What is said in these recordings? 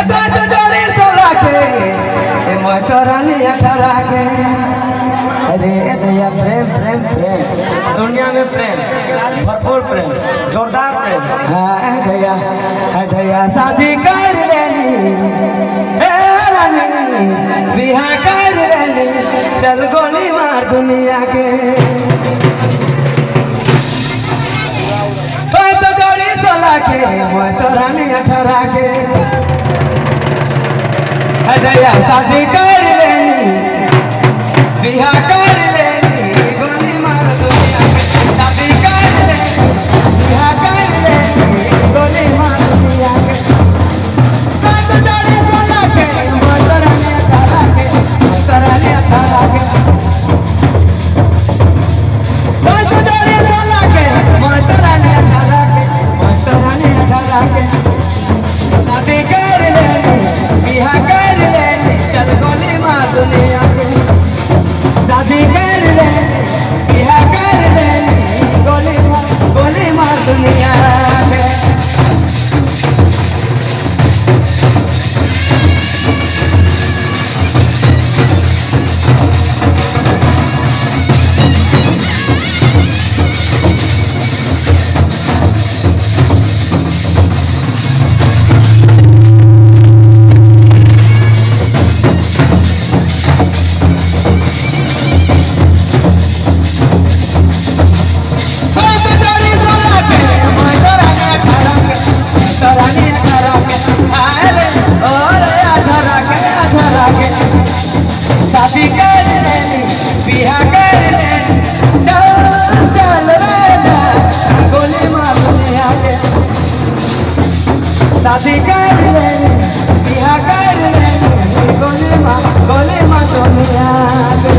तो जोड़ी सोला के मैं तो रानी 18 के। अरे दया प्रेम प्रेम प्रेम दुनिया में प्रेम भरपूर प्रेम जोरदार प्रेम। हाँ दया शादी कर लेनी रानी बिहा कर लेनी चल गोली मार दुनिया के। तो जोड़ी सोला के मैं तो रानी 18 के। दया शादी कर लेनी बिहा कर लेनी गोली मार दुनिया के। शादी कर लेनी बिहा कर लेनी गोली मार दुनिया के। तो जोड़ी सोला के मैं तो रानी 18 के मैं तो रानी 18 के। तो जोड़ी सोला के मैं तो रानी 18 के मैं तो रानी 18 के। शादी कर लेनी बिहा कर लेनी चल गोली मार दुनिया के। शादी कर लेनी बिहा कर लेनी गोली मार दुनिया के। शादी कर लेनी बिहा कर लेनी चल राजा गोली मार दुनिया के। शादी कर लेनी बिहा कर लेनी गोली मार दुनिया के।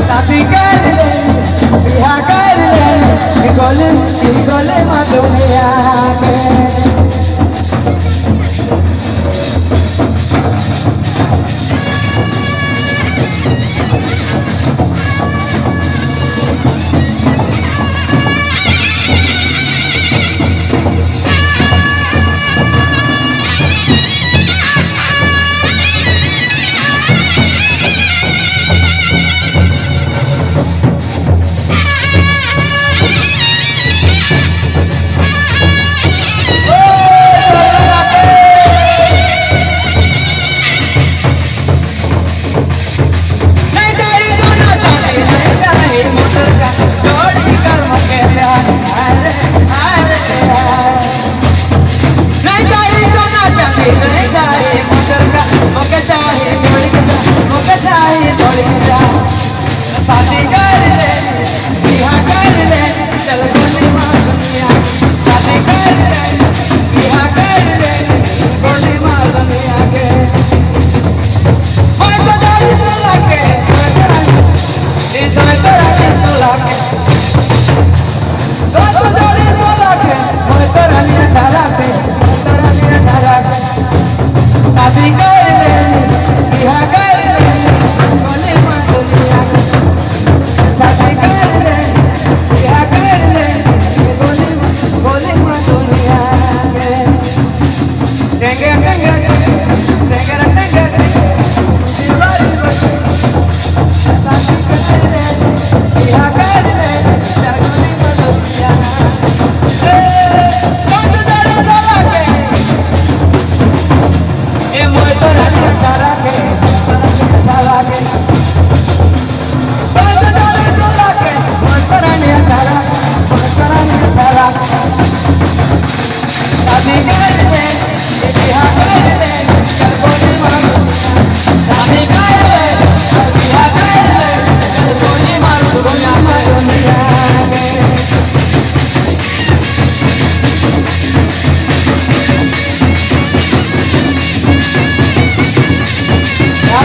शादी कर लेनी बिहा कर लेनी गोली मार दुनिया के।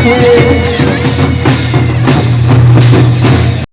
राखे